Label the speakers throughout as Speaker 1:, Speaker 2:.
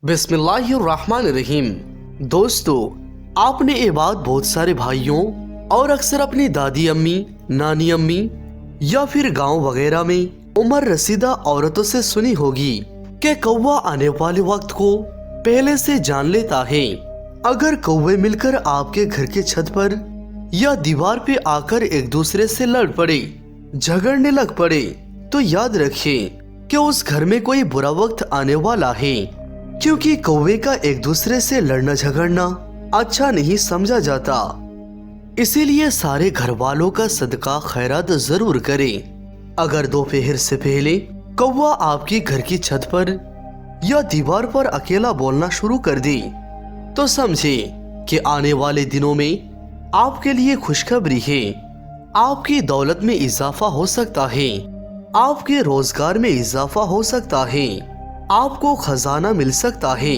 Speaker 1: बिस्मिल्लाहिर्रहमानिर्रहीम। दोस्तों, आपने ये बात बहुत सारे भाइयों और अक्सर अपनी दादी अम्मी, नानी अम्मी या फिर गांव वगैरह में उम्र रसीदा औरतों से सुनी होगी कि कौवा आने वाले वक्त को पहले से जान लेता है। अगर कौवे मिलकर आपके घर के छत पर या दीवार पे आकर एक दूसरे से लड़ पड़े, झगड़ने लग पड़े, तो याद रखें कि उस घर में कोई बुरा वक्त आने वाला है, क्योंकि कौवे का एक दूसरे से लड़ना झगड़ना अच्छा नहीं समझा जाता। इसीलिए सारे घर वालों का सदका खैरात जरूर करें। अगर दोपहर से पहले कौवा आपके घर की छत पर या दीवार पर अकेला बोलना शुरू कर दे, तो समझे कि आने वाले दिनों में आपके लिए खुशखबरी है। आपकी दौलत में इजाफा हो सकता है, आपके रोजगार में इजाफा हो सकता है, आपको खजाना मिल सकता है,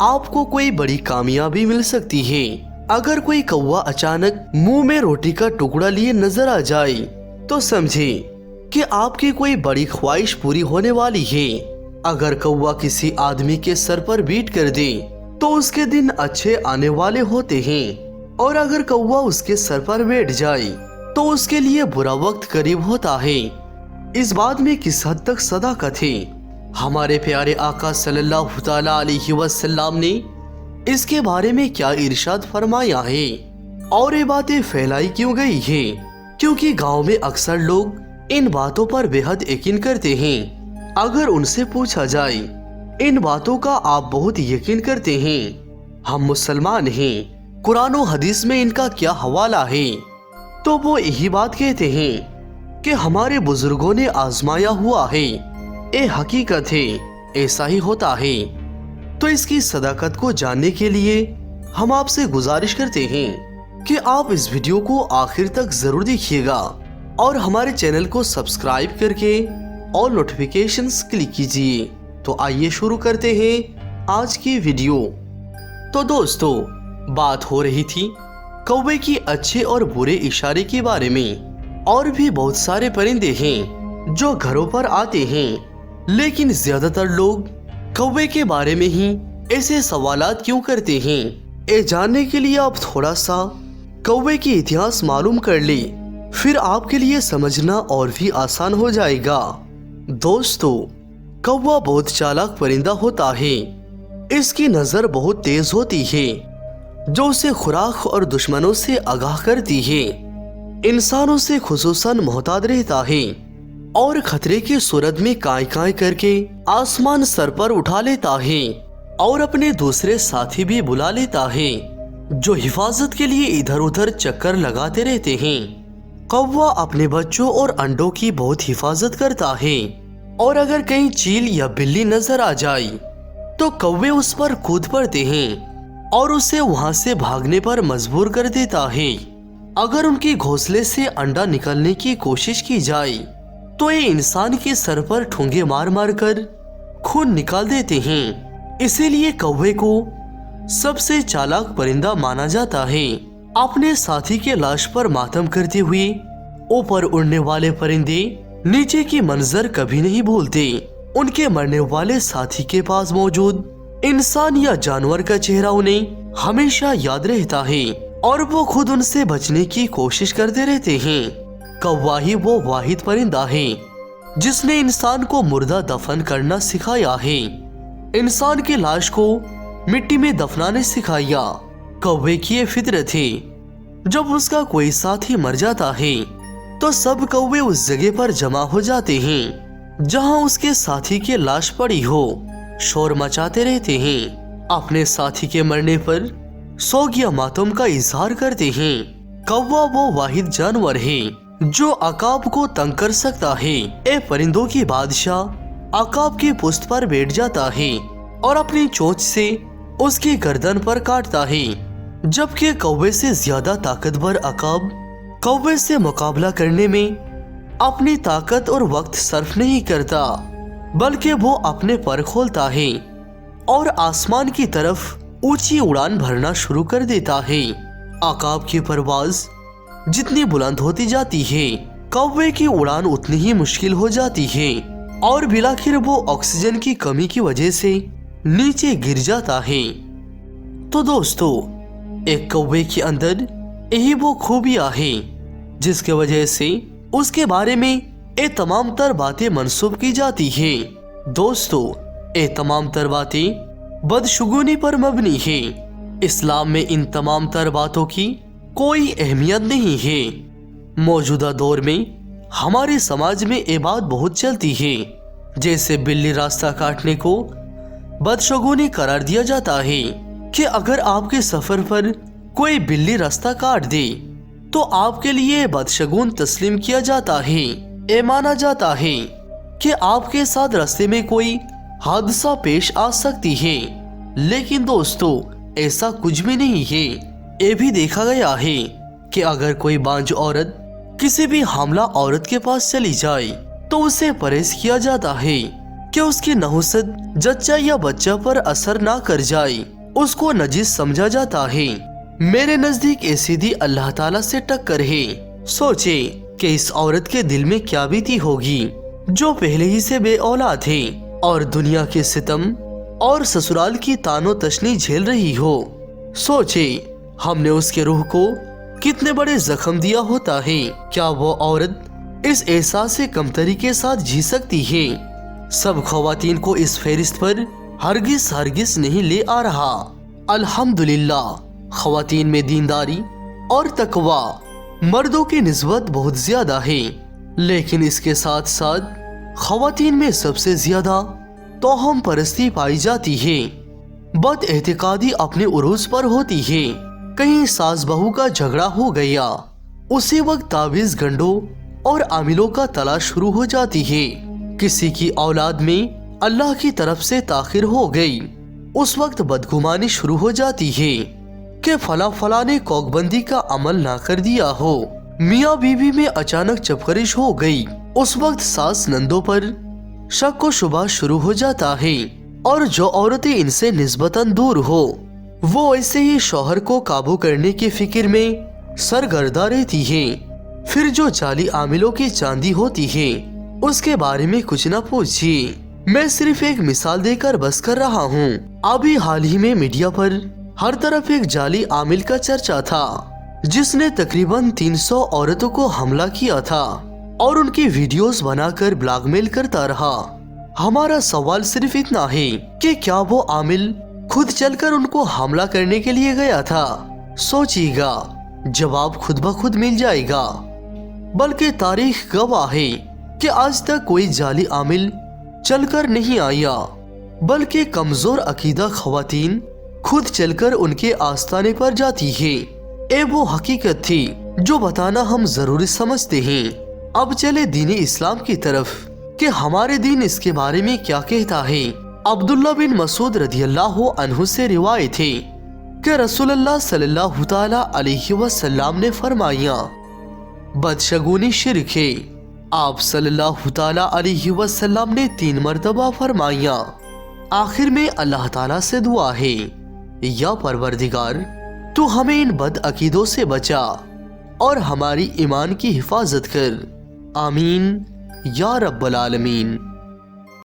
Speaker 1: आपको कोई बड़ी कामयाबी मिल सकती है। अगर कोई कौवा अचानक मुंह में रोटी का टुकड़ा लिए नजर आ जाए, तो समझे कि आपकी कोई बड़ी ख्वाहिश पूरी होने वाली है। अगर कौवा किसी आदमी के सर पर बीट कर दे, तो उसके दिन अच्छे आने वाले होते हैं, और अगर कौवा उसके सर पर बैठ जाए, तो उसके लिए बुरा वक्त करीब होता है। इस बात में किस हद तक सदाकत है। हमारे प्यारे आका सल्लल्लाहु तआला अलैहि वसल्लम ने इसके बारे में क्या इरशाद फरमाया है, और ये बातें फैलाई क्यों गई है? क्योंकि गांव में अक्सर लोग इन बातों पर बेहद यकीन करते हैं। अगर उनसे पूछा जाए, इन बातों का आप बहुत यकीन करते हैं, हम मुसलमान हैं, कुरान और हदीस में इनका क्या हवाला है, तो वो यही बात कहते हैं कि हमारे बुजुर्गों ने आजमाया हुआ है, ये हकीकत है, ऐसा ही होता है। तो इसकी सदाकत को जानने के लिए हम आपसे गुजारिश करते हैं कि आप इस वीडियो को आखिर तक जरूर देखिएगा और हमारे चैनल को सब्सक्राइब करके ऑल नोटिफिकेशंस क्लिक कीजिए। तो आइए शुरू करते हैं आज की वीडियो। तो दोस्तों, बात हो रही थी कौवे की अच्छे और बुरे इशारे के बारे में। और भी बहुत सारे परिंदे हैं जो घरों पर आते हैं, लेकिन ज्यादातर लोग कौवे के बारे में ही ऐसे सवालात क्यों करते हैं, ये जानने के लिए आप थोड़ा सा कौवे की इतिहास मालूम कर ले, फिर आपके लिए समझना और भी आसान हो जाएगा। दोस्तों, कौवा बहुत चालाक परिंदा होता है। इसकी नजर बहुत तेज होती है, जो उसे खुराक और दुश्मनों से आगाह करती है। इंसानों से खुसूसन मोहतात रहता है और खतरे की सूरत में काई काई करके आसमान सर पर उठा लेता है, और अपने दूसरे साथी भी बुला लेता है, जो हिफाजत के लिए इधर उधर चक्कर लगाते रहते हैं। कौवा अपने बच्चों और अंडों की बहुत हिफाजत करता है, और अगर कहीं चील या बिल्ली नजर आ जाए, तो कौवे उस पर कूद पड़ते हैं और उसे वहां से भागने पर मजबूर कर देता है। अगर उनके घोंसले से अंडा निकलने की कोशिश की जाए, तो ये इंसान के सर पर ठूंगे मार मार कर खून निकाल देते हैं। इसीलिए कौवे को सबसे चालाक परिंदा माना जाता है। अपने साथी के लाश पर मातम करते हुए ऊपर उड़ने वाले परिंदे नीचे की मंजर कभी नहीं भूलते। उनके मरने वाले साथी के पास मौजूद इंसान या जानवर का चेहरा उन्हें हमेशा याद रहता है, और वो खुद उनसे बचने की कोशिश करते रहते हैं। कौवा ही वो वाहिद परिंदा है जिसने इंसान को मुर्दा दफन करना सिखाया है, इंसान की लाश को मिट्टी में दफनाने सिखाया। कौवे की ये फितरत है, जब उसका कोई साथी मर जाता है, तो सब कौवे उस जगह पर जमा हो जाते हैं जहां उसके साथी की लाश पड़ी हो, शोर मचाते रहते हैं। अपने साथी के मरने पर सोग या मातम का इजहार करते हैं। कौवा वो वाहिद जानवर है जो अकाब को तंग कर सकता है। ए परिंदों की बादशाह अकाब की पुश्त पर बैठ जाता है और अपनी चोंच से उसकी गर्दन पर काटता है, जबकि कौवे से ज्यादा ताकतवर अकाब कौवे से मुकाबला करने में अपनी ताकत और वक्त सर्फ नहीं करता, बल्कि वो अपने पर खोलता है और आसमान की तरफ ऊंची उड़ान भरना शुरू कर देता है। अकाब की परवाज जितनी बुलंद होती जाती है, कौवे की उड़ान उतनी ही मुश्किल हो जाती है, और बिलाखिर वो ऑक्सीजन की कमी की वजह से नीचे गिर जाता है। तो दोस्तों, एक कौवे के अंदर यही वो खूबियां हैं जिसके वजह से उसके बारे में ये तमाम तर बातें मंसूब की जाती है। दोस्तों, ये तमाम तर बातें बदशुगुनी पर मबनी है। इस्लाम में इन तमाम तर बातों की कोई अहमियत नहीं है। मौजूदा दौर में हमारे समाज में ये बात बहुत चलती है, जैसे बिल्ली रास्ता काटने को बदशगुनी करार दिया जाता है कि अगर आपके सफर पर कोई बिल्ली रास्ता काट दे तो आपके लिए बदशगुन तस्लीम किया जाता है। ये माना जाता है कि आपके साथ रास्ते में कोई हादसा पेश आ सकती है। लेकिन दोस्तों, ऐसा कुछ भी नहीं है। ये भी देखा गया है कि अगर कोई बांझ औरत किसी भी हामला औरत के पास चली जाए तो उसे परहेज किया जाता है कि उसकी नहुसत जच्चा या बच्चा पर असर ना कर जाए। उसको नजीस समझा जाता है। मेरे नजदीक ये सीधी अल्लाह ताला से टक्कर है। सोचे कि इस औरत के दिल में क्या बीती होगी जो पहले ही से बे औलाद है और दुनिया के सितम और ससुराल की तानो तशनी झेल रही हो। सोचे हमने उसके रूह को कितने बड़े जख्म दिया होता है। क्या वो औरत इस एहसास से कमतरी के साथ जी सकती है? सब ख्वातीन को इस फहरिस्त पर हरगिज नहीं ले आ रहा। अल्हम्दुलिल्लाह, ख्वातीन में दीनदारी और तकवा मर्दों की निस्बत बहुत ज्यादा है, लेकिन इसके साथ साथ ख्वातीन में सबसे ज्यादा तोहम परस्ती पाई जाती है। बद एहतिकादी अपने उरूज पर होती है। कहीं सास बहू का झगड़ा हो गया, उसी वक्त ताबीज गंडों और आमिलों का तलाश शुरू हो जाती है। किसी की औलाद में अल्लाह की तरफ से ताखिर हो गई, उस वक्त बदगुमानी शुरू हो जाती है कि फला ने कोकबंदी का अमल ना कर दिया हो। मियाँ बीवी में अचानक चपकरिश हो गई, उस वक्त सास नंदों पर शक व शुबा शुरू हो जाता है। और जो औरतें इनसे निस्बतन दूर हो वो ऐसे ही शौहर को काबू करने की फिक्र में सरगर्दा रहती है। फिर जो जाली आमिलों की चांदी होती है उसके बारे में कुछ न पूछिए। मैं सिर्फ एक मिसाल देकर बस कर रहा हूँ। अभी हाल ही में मीडिया पर हर तरफ एक जाली आमिल का चर्चा था जिसने तकरीबन 300 औरतों को हमला किया था और उनकी वीडियोस बनाकर ब्लैकमेल करता रहा। हमारा सवाल सिर्फ इतना है कि क्या वो आमिल खुद चलकर उनको हमला करने के लिए गया था? सोचिएगा, जवाब खुद ब खुद मिल जाएगा। बल्कि तारीख गवाह है कि आज तक कोई जाली आमिल चलकर नहीं आया, बल्कि कमजोर अकीदा ख्वातीन खुद चलकर उनके आस्ताने पर जाती है। ये वो हकीकत थी जो बताना हम जरूरी समझते हैं। अब चले दीन इस्लाम की तरफ कि हमारे दीन इसके बारे में क्या कहता है। अब्दुल्ला बिन मसूद रदियल्लाहु अन्हु से रिवायत है कि रसूलुल्लाह सल्लल्लाहु ताला अलैहि वसल्लम ने फरमाया, बदशगुनी शिर्क है। आप सल्लल्लाहु ताला अलैहि वसल्लम ने 3 मरतबा फरमाया। आखिर में अल्लाह ताला से दुआ है, या परवरदिगार तू हमें इन बद अकीदों से बचा और हमारी ईमान की हिफाजत कर। आमीन या रब्बल आलमीन।